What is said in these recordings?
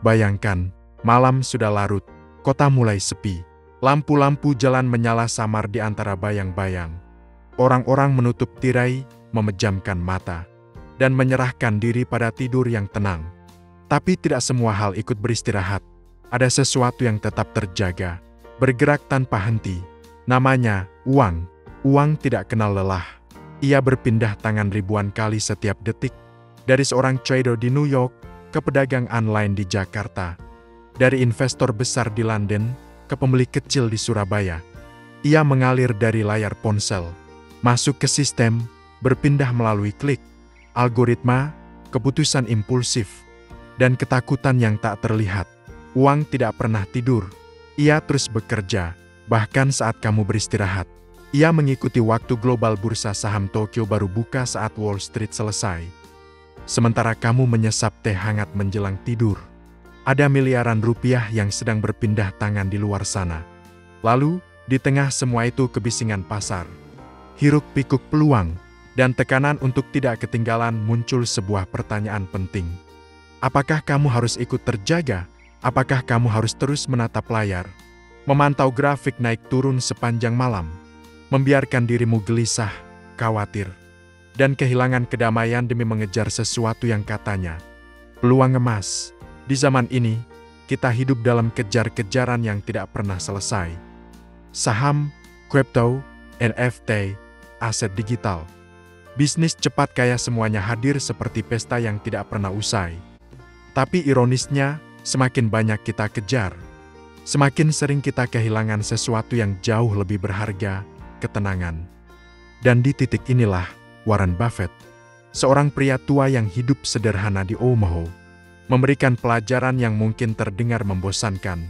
Bayangkan, malam sudah larut, kota mulai sepi. Lampu-lampu jalan menyala samar di antara bayang-bayang. Orang-orang menutup tirai, memejamkan mata, dan menyerahkan diri pada tidur yang tenang. Tapi tidak semua hal ikut beristirahat. Ada sesuatu yang tetap terjaga, bergerak tanpa henti. Namanya uang. Uang tidak kenal lelah. Ia berpindah tangan ribuan kali setiap detik. Dari seorang trader di New York, ke pedagang online di Jakarta. Dari investor besar di London, ke pembeli kecil di Surabaya. Ia mengalir dari layar ponsel, masuk ke sistem, berpindah melalui klik, algoritma, keputusan impulsif, dan ketakutan yang tak terlihat. Uang tidak pernah tidur. Ia terus bekerja, bahkan saat kamu beristirahat. Ia mengikuti waktu global bursa saham Tokyo baru buka saat Wall Street selesai. Sementara kamu menyesap teh hangat menjelang tidur. Ada miliaran rupiah yang sedang berpindah tangan di luar sana. Lalu, di tengah semua itu kebisingan pasar. Hiruk-pikuk peluang, dan tekanan untuk tidak ketinggalan muncul sebuah pertanyaan penting. Apakah kamu harus ikut terjaga? Apakah kamu harus terus menatap layar? Memantau grafik naik turun sepanjang malam? Membiarkan dirimu gelisah, khawatir, dan kehilangan kedamaian demi mengejar sesuatu yang katanya peluang emas. Di zaman ini, kita hidup dalam kejar-kejaran yang tidak pernah selesai. Saham, kripto, NFT, aset digital. Bisnis cepat kaya semuanya hadir seperti pesta yang tidak pernah usai. Tapi ironisnya, semakin banyak kita kejar, semakin sering kita kehilangan sesuatu yang jauh lebih berharga, ketenangan. Dan di titik inilah, Warren Buffett, seorang pria tua yang hidup sederhana di Omaha, memberikan pelajaran yang mungkin terdengar membosankan,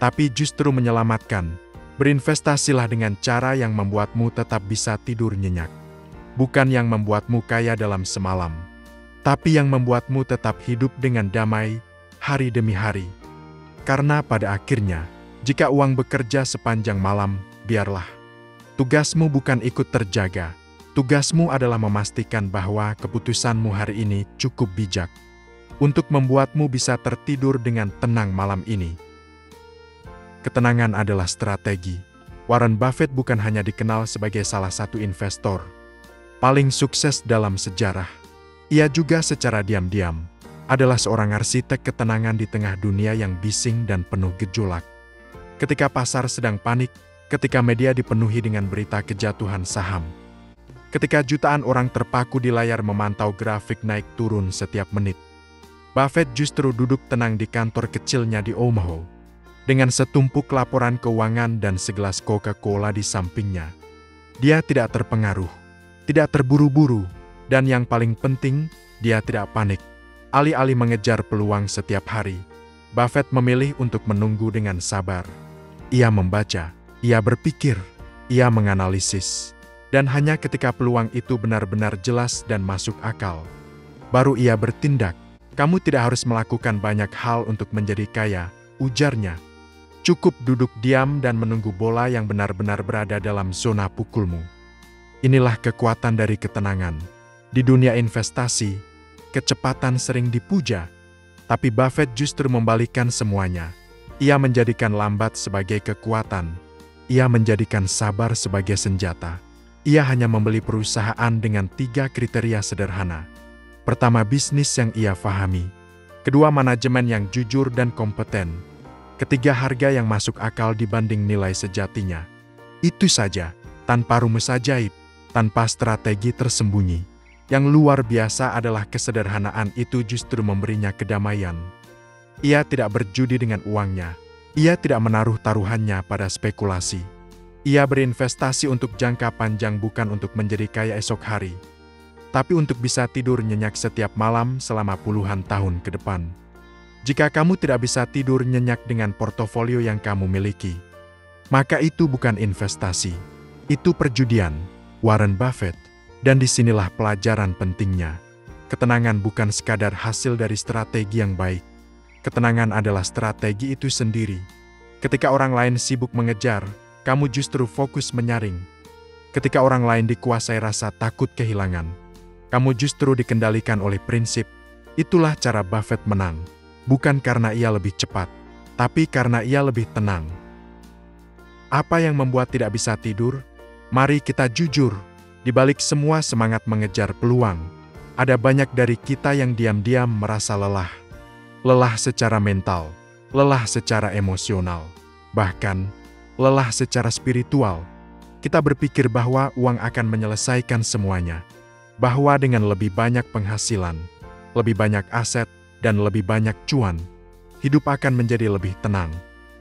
tapi justru menyelamatkan. Berinvestasilah dengan cara yang membuatmu tetap bisa tidur nyenyak. Bukan yang membuatmu kaya dalam semalam, tapi yang membuatmu tetap hidup dengan damai, hari demi hari. Karena pada akhirnya, jika uang bekerja sepanjang malam, biarlah. Tugasmu bukan ikut terjaga. Tugasmu adalah memastikan bahwa keputusanmu hari ini cukup bijak untuk membuatmu bisa tertidur dengan tenang malam ini. Ketenangan adalah strategi. Warren Buffett bukan hanya dikenal sebagai salah satu investor paling sukses dalam sejarah. Ia juga secara diam-diam adalah seorang arsitek ketenangan di tengah dunia yang bising dan penuh gejolak. Ketika pasar sedang panik, ketika media dipenuhi dengan berita kejatuhan saham, ketika jutaan orang terpaku di layar memantau grafik naik turun setiap menit, Buffett justru duduk tenang di kantor kecilnya di Omaha, dengan setumpuk laporan keuangan dan segelas Coca-Cola di sampingnya. Dia tidak terpengaruh, tidak terburu-buru, dan yang paling penting, dia tidak panik. Alih-alih mengejar peluang setiap hari, Buffett memilih untuk menunggu dengan sabar. Ia membaca, ia berpikir, ia menganalisis, dan hanya ketika peluang itu benar-benar jelas dan masuk akal, baru ia bertindak. Kamu tidak harus melakukan banyak hal untuk menjadi kaya, ujarnya. Cukup duduk diam dan menunggu bola yang benar-benar berada dalam zona pukulmu. Inilah kekuatan dari ketenangan. Di dunia investasi, kecepatan sering dipuja, tapi Buffett justru membalikkan semuanya. Ia menjadikan lambat sebagai kekuatan. Ia menjadikan sabar sebagai senjata. Ia hanya membeli perusahaan dengan 3 kriteria sederhana. Pertama, bisnis yang ia fahami. Kedua, manajemen yang jujur dan kompeten. Ketiga, harga yang masuk akal dibanding nilai sejatinya. Itu saja, tanpa rumus ajaib, tanpa strategi tersembunyi. Yang luar biasa adalah kesederhanaan itu justru memberinya kedamaian. Ia tidak berjudi dengan uangnya. Ia tidak menaruh taruhannya pada spekulasi. Ia berinvestasi untuk jangka panjang, bukan untuk menjadi kaya esok hari, tapi untuk bisa tidur nyenyak setiap malam selama puluhan tahun ke depan. Jika kamu tidak bisa tidur nyenyak dengan portofolio yang kamu miliki, maka itu bukan investasi, itu perjudian. Warren Buffett. Dan disinilah pelajaran pentingnya. Ketenangan bukan sekadar hasil dari strategi yang baik. Ketenangan adalah strategi itu sendiri. Ketika orang lain sibuk mengejar, kamu justru fokus menyaring. Ketika orang lain dikuasai rasa takut kehilangan, kamu justru dikendalikan oleh prinsip. Itulah cara Buffett menang. bukan karena ia lebih cepat, tapi karena ia lebih tenang. Apa yang membuat tidak bisa tidur? Mari kita jujur, di balik semua semangat mengejar peluang, ada banyak dari kita yang diam-diam merasa lelah. Lelah secara mental, lelah secara emosional, bahkan lelah secara spiritual. Kita berpikir bahwa uang akan menyelesaikan semuanya, bahwa dengan lebih banyak penghasilan, lebih banyak aset, dan lebih banyak cuan, hidup akan menjadi lebih tenang.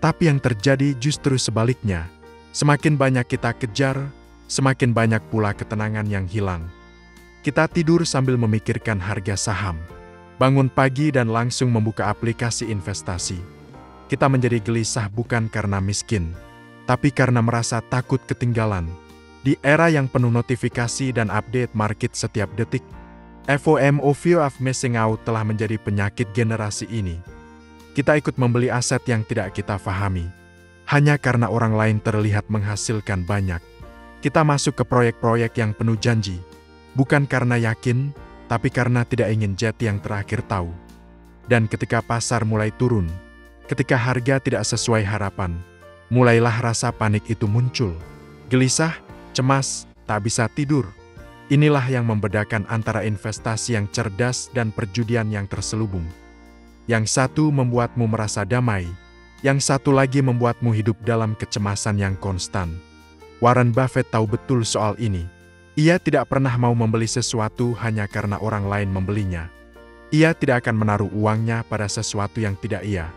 Tapi yang terjadi justru sebaliknya. Semakin banyak kita kejar, semakin banyak pula ketenangan yang hilang. Kita tidur sambil memikirkan harga saham, bangun pagi dan langsung membuka aplikasi investasi. Kita menjadi gelisah bukan karena miskin, tapi karena merasa takut ketinggalan. Di era yang penuh notifikasi dan update market setiap detik, FOMO, fear of missing out, telah menjadi penyakit generasi ini. Kita ikut membeli aset yang tidak kita pahami, hanya karena orang lain terlihat menghasilkan banyak. Kita masuk ke proyek-proyek yang penuh janji, bukan karena yakin, tapi karena tidak ingin jet yang terakhir tahu. Dan ketika pasar mulai turun, ketika harga tidak sesuai harapan, mulailah rasa panik itu muncul. Gelisah, cemas, tak bisa tidur. Inilah yang membedakan antara investasi yang cerdas dan perjudian yang terselubung. Yang satu membuatmu merasa damai, yang satu lagi membuatmu hidup dalam kecemasan yang konstan. Warren Buffett tahu betul soal ini. Ia tidak pernah mau membeli sesuatu hanya karena orang lain membelinya. Ia tidak akan menaruh uangnya pada sesuatu yang tidak ia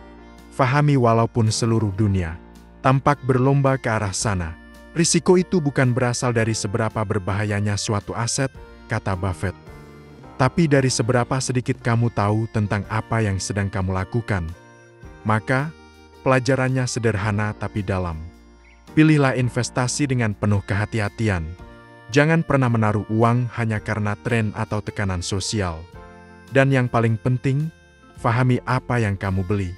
fahami walaupun seluruh dunia tampak berlomba ke arah sana. Risiko itu bukan berasal dari seberapa berbahayanya suatu aset, kata Buffett, tapi dari seberapa sedikit kamu tahu tentang apa yang sedang kamu lakukan. Maka, pelajarannya sederhana tapi dalam. Pilihlah investasi dengan penuh kehati-hatian. Jangan pernah menaruh uang hanya karena tren atau tekanan sosial. Dan yang paling penting, fahami apa yang kamu beli.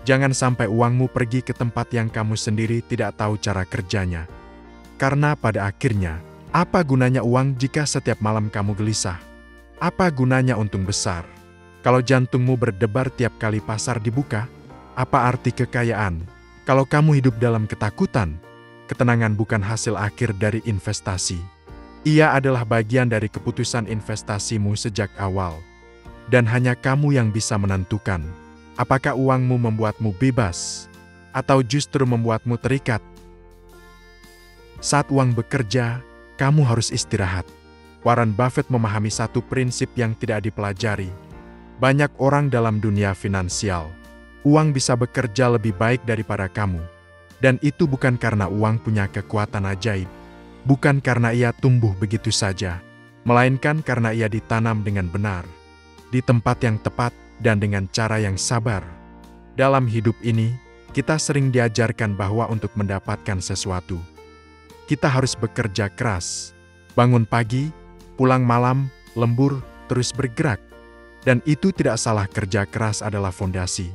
Jangan sampai uangmu pergi ke tempat yang kamu sendiri tidak tahu cara kerjanya. Karena pada akhirnya, apa gunanya uang jika setiap malam kamu gelisah? Apa gunanya untung besar? Kalau jantungmu berdebar tiap kali pasar dibuka, apa arti kekayaan? Kalau kamu hidup dalam ketakutan, ketenangan bukan hasil akhir dari investasi. Ia adalah bagian dari keputusan investasimu sejak awal. Dan hanya kamu yang bisa menentukan, apakah uangmu membuatmu bebas, atau justru membuatmu terikat. Saat uang bekerja, kamu harus istirahat. Warren Buffett memahami satu prinsip yang tidak dipelajari. Banyak orang dalam dunia finansial, uang bisa bekerja lebih baik daripada kamu. Dan itu bukan karena uang punya kekuatan ajaib. Bukan karena ia tumbuh begitu saja, melainkan karena ia ditanam dengan benar, di tempat yang tepat, dan dengan cara yang sabar. Dalam hidup ini, kita sering diajarkan bahwa untuk mendapatkan sesuatu, kita harus bekerja keras, bangun pagi, pulang malam, lembur, terus bergerak. Dan itu tidak salah, kerja keras adalah fondasi.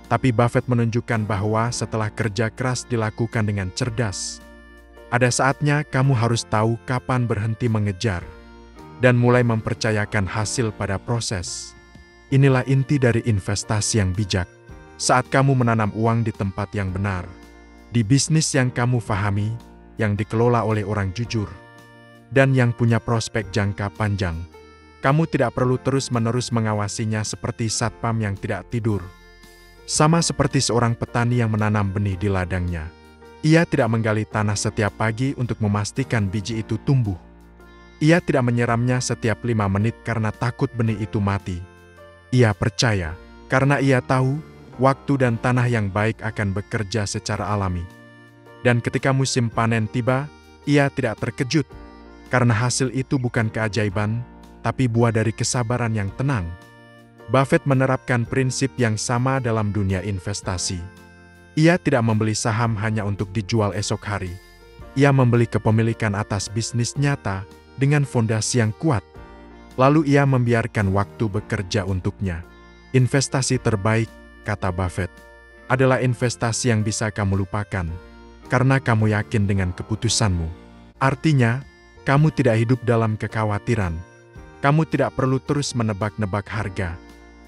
Tapi Buffett menunjukkan bahwa setelah kerja keras dilakukan dengan cerdas, ada saatnya kamu harus tahu kapan berhenti mengejar, dan mulai mempercayakan hasil pada proses. Inilah inti dari investasi yang bijak. Saat kamu menanam uang di tempat yang benar, di bisnis yang kamu pahami, yang dikelola oleh orang jujur, dan yang punya prospek jangka panjang, kamu tidak perlu terus-menerus mengawasinya seperti satpam yang tidak tidur. Sama seperti seorang petani yang menanam benih di ladangnya. Ia tidak menggali tanah setiap pagi untuk memastikan biji itu tumbuh. Ia tidak menyiramnya setiap 5 menit karena takut benih itu mati. Ia percaya, karena ia tahu, waktu dan tanah yang baik akan bekerja secara alami. Dan ketika musim panen tiba, ia tidak terkejut, karena hasil itu bukan keajaiban, tapi buah dari kesabaran yang tenang. Buffett menerapkan prinsip yang sama dalam dunia investasi. Ia tidak membeli saham hanya untuk dijual esok hari. Ia membeli kepemilikan atas bisnis nyata dengan fondasi yang kuat. Lalu ia membiarkan waktu bekerja untuknya. Investasi terbaik, kata Buffett, adalah investasi yang bisa kamu lupakan, karena kamu yakin dengan keputusanmu. Artinya, kamu tidak hidup dalam kekhawatiran. Kamu tidak perlu terus menebak-nebak harga.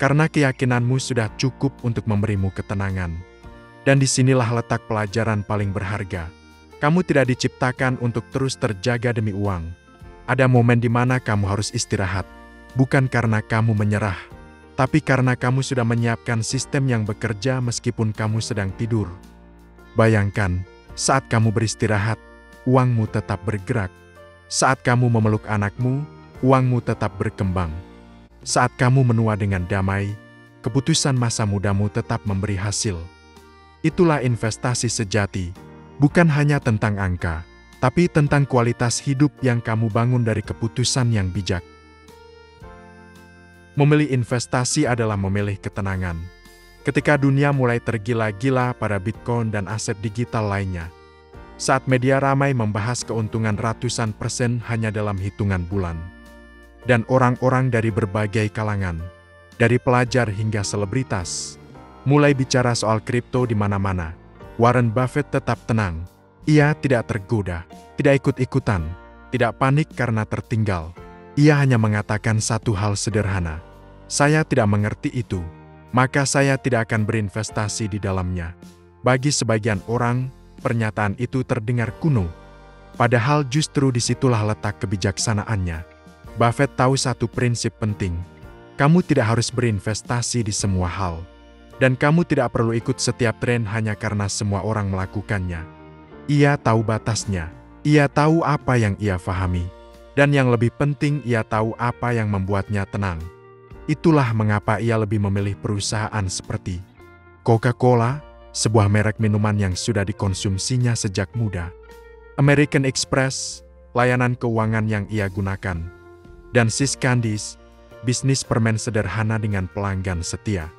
Karena keyakinanmu sudah cukup untuk memberimu ketenangan. Dan disinilah letak pelajaran paling berharga. Kamu tidak diciptakan untuk terus terjaga demi uang. Ada momen di mana kamu harus istirahat. Bukan karena kamu menyerah, tapi karena kamu sudah menyiapkan sistem yang bekerja meskipun kamu sedang tidur. Bayangkan, saat kamu beristirahat, uangmu tetap bergerak. Saat kamu memeluk anakmu, uangmu tetap berkembang. Saat kamu menua dengan damai, keputusan masa mudamu tetap memberi hasil. Itulah investasi sejati, bukan hanya tentang angka, tapi tentang kualitas hidup yang kamu bangun dari keputusan yang bijak. Memilih investasi adalah memilih ketenangan. Ketika dunia mulai tergila-gila pada Bitcoin dan aset digital lainnya, saat media ramai membahas keuntungan ratusan persen hanya dalam hitungan bulan, dan orang-orang dari berbagai kalangan, dari pelajar hingga selebritas, mulai bicara soal kripto di mana-mana, Warren Buffett tetap tenang. Ia tidak tergoda, tidak ikut-ikutan, tidak panik karena tertinggal. Ia hanya mengatakan satu hal sederhana, "Saya tidak mengerti itu, maka saya tidak akan berinvestasi di dalamnya." Bagi sebagian orang, pernyataan itu terdengar kuno. Padahal justru disitulah letak kebijaksanaannya. Buffett tahu satu prinsip penting. Kamu tidak harus berinvestasi di semua hal. Dan kamu tidak perlu ikut setiap tren hanya karena semua orang melakukannya. Ia tahu batasnya. Ia tahu apa yang ia fahami. Dan yang lebih penting, ia tahu apa yang membuatnya tenang. Itulah mengapa ia lebih memilih perusahaan seperti Coca-Cola, sebuah merek minuman yang sudah dikonsumsinya sejak muda. American Express, layanan keuangan yang ia gunakan. Dan Sis Candies, bisnis permen sederhana dengan pelanggan setia.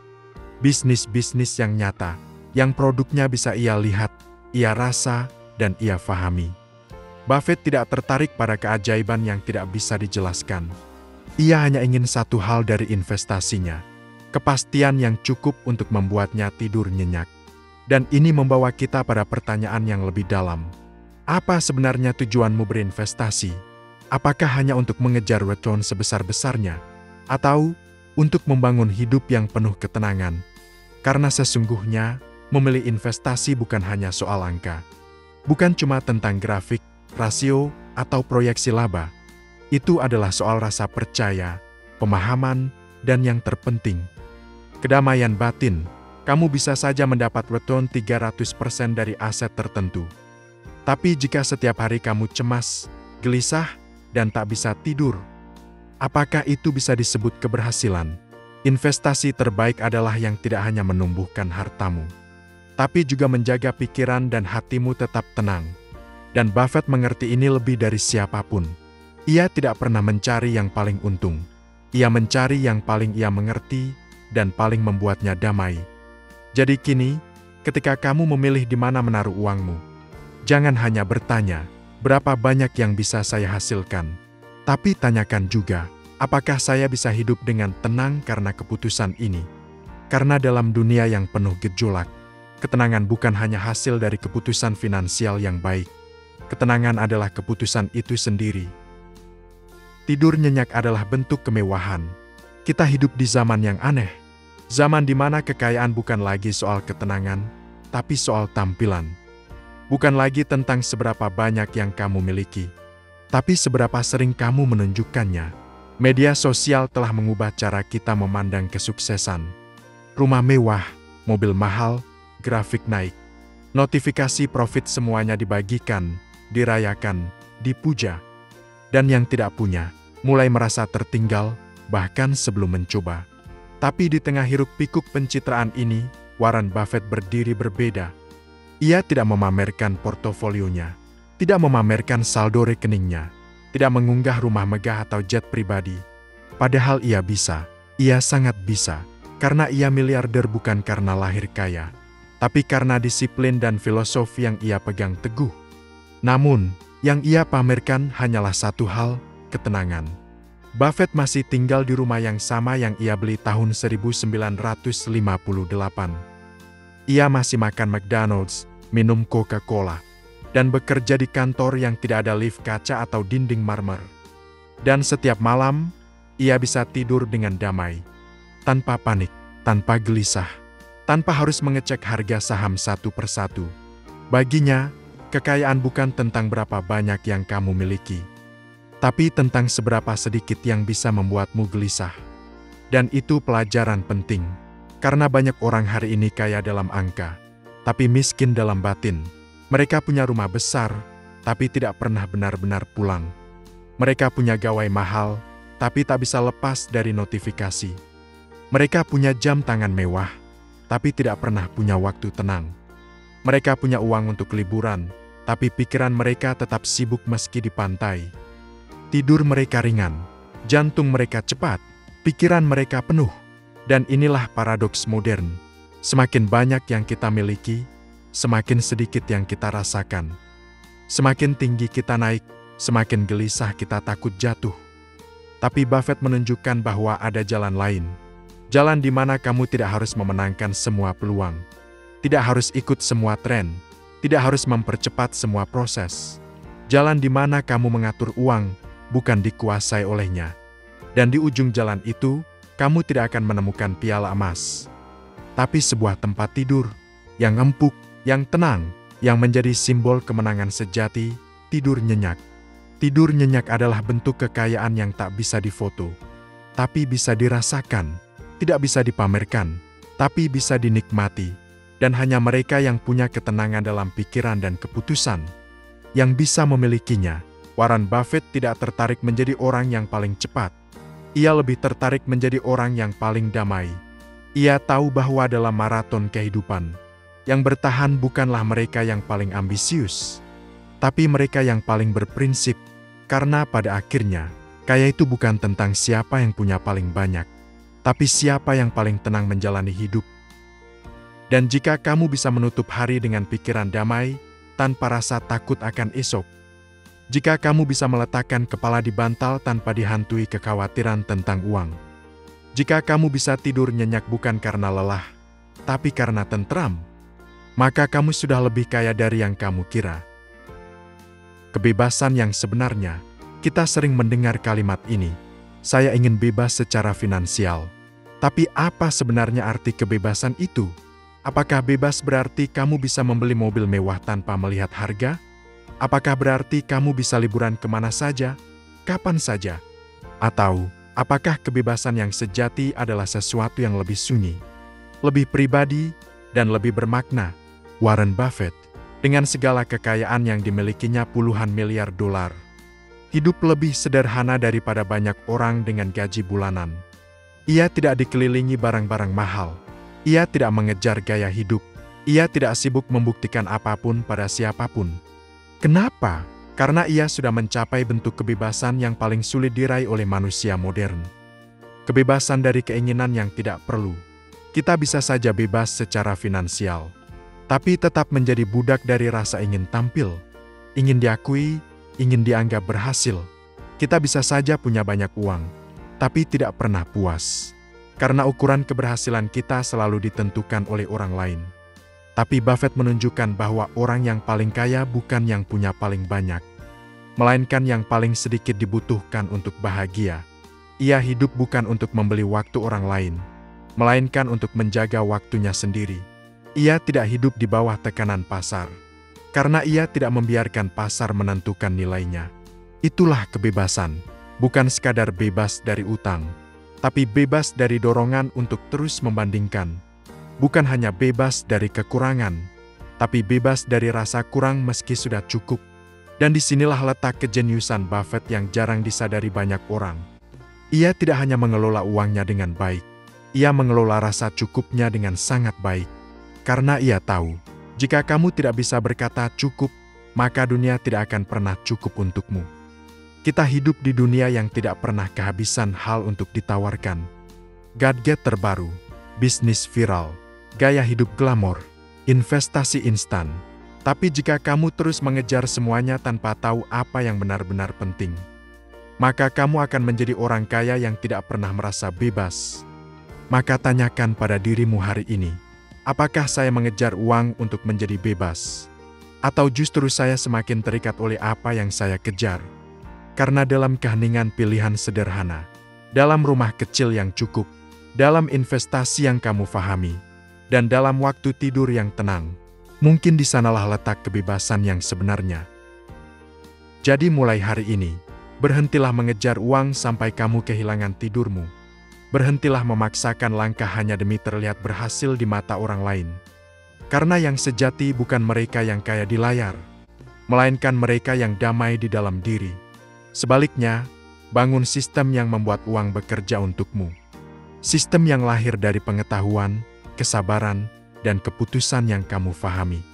Bisnis-bisnis yang nyata, yang produknya bisa ia lihat, ia rasa, dan ia fahami. Buffett tidak tertarik pada keajaiban yang tidak bisa dijelaskan. Ia hanya ingin satu hal dari investasinya, kepastian yang cukup untuk membuatnya tidur nyenyak. Dan ini membawa kita pada pertanyaan yang lebih dalam. Apa sebenarnya tujuanmu berinvestasi? Apakah hanya untuk mengejar return sebesar-besarnya? Atau untuk membangun hidup yang penuh ketenangan? Karena sesungguhnya, memilih investasi bukan hanya soal angka. Bukan cuma tentang grafik, rasio, atau proyeksi laba. Itu adalah soal rasa percaya, pemahaman, dan yang terpenting, kedamaian batin. Kamu bisa saja mendapat return 300% dari aset tertentu. Tapi jika setiap hari kamu cemas, gelisah, dan tak bisa tidur, apakah itu bisa disebut keberhasilan? Investasi terbaik adalah yang tidak hanya menumbuhkan hartamu, tapi juga menjaga pikiran dan hatimu tetap tenang. Dan Buffett mengerti ini lebih dari siapapun. Ia tidak pernah mencari yang paling untung. Ia mencari yang paling ia mengerti dan paling membuatnya damai. Jadi kini, ketika kamu memilih di mana menaruh uangmu, jangan hanya bertanya, berapa banyak yang bisa saya hasilkan? Tapi tanyakan juga, apakah saya bisa hidup dengan tenang karena keputusan ini? Karena dalam dunia yang penuh gejolak, ketenangan bukan hanya hasil dari keputusan finansial yang baik. Ketenangan adalah keputusan itu sendiri. Tidur nyenyak adalah bentuk kemewahan. Kita hidup di zaman yang aneh. Zaman di mana kekayaan bukan lagi soal ketenangan, tapi soal tampilan. Bukan lagi tentang seberapa banyak yang kamu miliki, tapi seberapa sering kamu menunjukkannya. Media sosial telah mengubah cara kita memandang kesuksesan. Rumah mewah, mobil mahal, grafik naik. Notifikasi profit semuanya dibagikan, dirayakan, dipuja. Dan yang tidak punya, mulai merasa tertinggal, bahkan sebelum mencoba. Tapi di tengah hiruk-pikuk pencitraan ini, Warren Buffett berdiri berbeda. Ia tidak memamerkan portofolionya, tidak memamerkan saldo rekeningnya, tidak mengunggah rumah megah atau jet pribadi. Padahal ia bisa, ia sangat bisa, karena ia miliarder bukan karena lahir kaya, tapi karena disiplin dan filosofi yang ia pegang teguh. Namun, yang ia pamerkan hanyalah satu hal, ketenangan. Buffett masih tinggal di rumah yang sama yang ia beli tahun 1958. Ia masih makan McDonald's, minum Coca-Cola, dan bekerja di kantor yang tidak ada lift kaca atau dinding marmer. Dan setiap malam, ia bisa tidur dengan damai. tanpa panik, tanpa gelisah, tanpa harus mengecek harga saham satu persatu. Baginya, kekayaan bukan tentang berapa banyak yang kamu miliki, tapi tentang seberapa sedikit yang bisa membuatmu gelisah. Dan itu pelajaran penting, karena banyak orang hari ini kaya dalam angka, tapi miskin dalam batin. Mereka punya rumah besar, tapi tidak pernah benar-benar pulang. Mereka punya gawai mahal, tapi tak bisa lepas dari notifikasi. Mereka punya jam tangan mewah, tapi tidak pernah punya waktu tenang. Mereka punya uang untuk liburan, tapi pikiran mereka tetap sibuk meski di pantai. Tidur mereka ringan, jantung mereka cepat, pikiran mereka penuh. Dan inilah paradoks modern. Semakin banyak yang kita miliki, semakin sedikit yang kita rasakan. Semakin tinggi kita naik, semakin gelisah kita takut jatuh. Tapi Buffett menunjukkan bahwa ada jalan lain. Jalan di mana kamu tidak harus memenangkan semua peluang. Tidak harus ikut semua tren. Tidak harus mempercepat semua proses. Jalan di mana kamu mengatur uang, bukan dikuasai olehnya. Dan di ujung jalan itu, kamu tidak akan menemukan piala emas. Tapi sebuah tempat tidur yang empuk, yang tenang, yang menjadi simbol kemenangan sejati, tidur nyenyak. Tidur nyenyak adalah bentuk kekayaan yang tak bisa difoto, tapi bisa dirasakan, tidak bisa dipamerkan, tapi bisa dinikmati. Dan hanya mereka yang punya ketenangan dalam pikiran dan keputusan yang bisa memilikinya. Warren Buffett tidak tertarik menjadi orang yang paling cepat. Ia lebih tertarik menjadi orang yang paling damai. Ia tahu bahwa dalam maraton kehidupan, yang bertahan bukanlah mereka yang paling ambisius, tapi mereka yang paling berprinsip, karena pada akhirnya, kaya itu bukan tentang siapa yang punya paling banyak, tapi siapa yang paling tenang menjalani hidup. Dan jika kamu bisa menutup hari dengan pikiran damai, tanpa rasa takut akan esok, jika kamu bisa meletakkan kepala di bantal tanpa dihantui kekhawatiran tentang uang, jika kamu bisa tidur nyenyak bukan karena lelah, tapi karena tentram, maka kamu sudah lebih kaya dari yang kamu kira. Kebebasan yang sebenarnya, kita sering mendengar kalimat ini, saya ingin bebas secara finansial. Tapi apa sebenarnya arti kebebasan itu? Apakah bebas berarti kamu bisa membeli mobil mewah tanpa melihat harga? Apakah berarti kamu bisa liburan kemana saja, kapan saja? Atau, apakah kebebasan yang sejati adalah sesuatu yang lebih sunyi, lebih pribadi, dan lebih bermakna? Warren Buffett, dengan segala kekayaan yang dimilikinya puluhan miliar dolar, hidup lebih sederhana daripada banyak orang dengan gaji bulanan. Ia tidak dikelilingi barang-barang mahal. Ia tidak mengejar gaya hidup. Ia tidak sibuk membuktikan apapun pada siapapun. Kenapa? Karena ia sudah mencapai bentuk kebebasan yang paling sulit diraih oleh manusia modern. Kebebasan dari keinginan yang tidak perlu. Kita bisa saja bebas secara finansial, tapi tetap menjadi budak dari rasa ingin tampil, ingin diakui, ingin dianggap berhasil. Kita bisa saja punya banyak uang, tapi tidak pernah puas. Karena ukuran keberhasilan kita selalu ditentukan oleh orang lain. Tapi Buffett menunjukkan bahwa orang yang paling kaya bukan yang punya paling banyak, melainkan yang paling sedikit dibutuhkan untuk bahagia. Ia hidup bukan untuk membeli waktu orang lain, melainkan untuk menjaga waktunya sendiri. Ia tidak hidup di bawah tekanan pasar, karena ia tidak membiarkan pasar menentukan nilainya. Itulah kebebasan, bukan sekadar bebas dari utang, tapi bebas dari dorongan untuk terus membandingkan. Bukan hanya bebas dari kekurangan, tapi bebas dari rasa kurang meski sudah cukup. Dan disinilah letak kejeniusan Buffett yang jarang disadari banyak orang. Ia tidak hanya mengelola uangnya dengan baik, ia mengelola rasa cukupnya dengan sangat baik. Karena ia tahu, jika kamu tidak bisa berkata cukup, maka dunia tidak akan pernah cukup untukmu. Kita hidup di dunia yang tidak pernah kehabisan hal untuk ditawarkan. Gadget terbaru, bisnis viral, gaya hidup glamor, investasi instan. Tapi jika kamu terus mengejar semuanya tanpa tahu apa yang benar-benar penting, maka kamu akan menjadi orang kaya yang tidak pernah merasa bebas. Maka tanyakan pada dirimu hari ini, apakah saya mengejar uang untuk menjadi bebas? Atau justru saya semakin terikat oleh apa yang saya kejar? Karena dalam keheningan pilihan sederhana, dalam rumah kecil yang cukup, dalam investasi yang kamu fahami, dan dalam waktu tidur yang tenang. Mungkin di sanalah letak kebebasan yang sebenarnya. Jadi mulai hari ini, berhentilah mengejar uang sampai kamu kehilangan tidurmu. Berhentilah memaksakan langkah hanya demi terlihat berhasil di mata orang lain. Karena yang sejati bukan mereka yang kaya di layar, melainkan mereka yang damai di dalam diri. Sebaliknya, bangun sistem yang membuat uang bekerja untukmu. Sistem yang lahir dari pengetahuan, kesabaran, dan keputusan yang kamu fahami.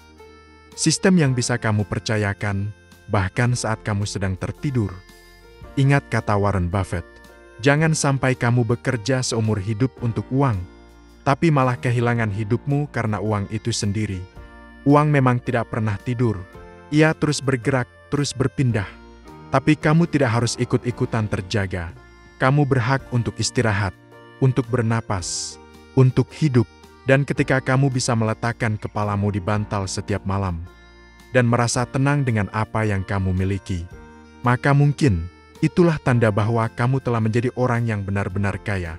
Sistem yang bisa kamu percayakan, bahkan saat kamu sedang tertidur. Ingat kata Warren Buffett, jangan sampai kamu bekerja seumur hidup untuk uang, tapi malah kehilangan hidupmu karena uang itu sendiri. Uang memang tidak pernah tidur. Ia terus bergerak, terus berpindah. Tapi kamu tidak harus ikut-ikutan terjaga. Kamu berhak untuk istirahat, untuk bernapas, untuk hidup. Dan ketika kamu bisa meletakkan kepalamu di bantal setiap malam, dan merasa tenang dengan apa yang kamu miliki, maka mungkin itulah tanda bahwa kamu telah menjadi orang yang benar-benar kaya.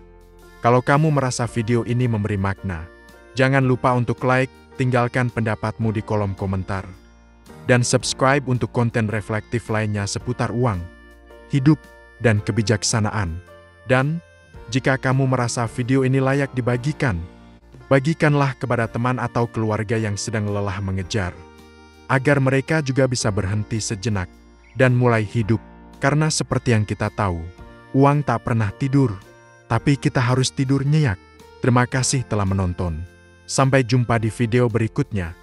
Kalau kamu merasa video ini memberi makna, jangan lupa untuk like, tinggalkan pendapatmu di kolom komentar, dan subscribe untuk konten reflektif lainnya seputar uang, hidup, dan kebijaksanaan. Dan, jika kamu merasa video ini layak dibagikan, bagikanlah kepada teman atau keluarga yang sedang lelah mengejar, agar mereka juga bisa berhenti sejenak dan mulai hidup. Karena seperti yang kita tahu, uang tak pernah tidur, tapi kita harus tidur nyenyak. Terima kasih telah menonton. Sampai jumpa di video berikutnya.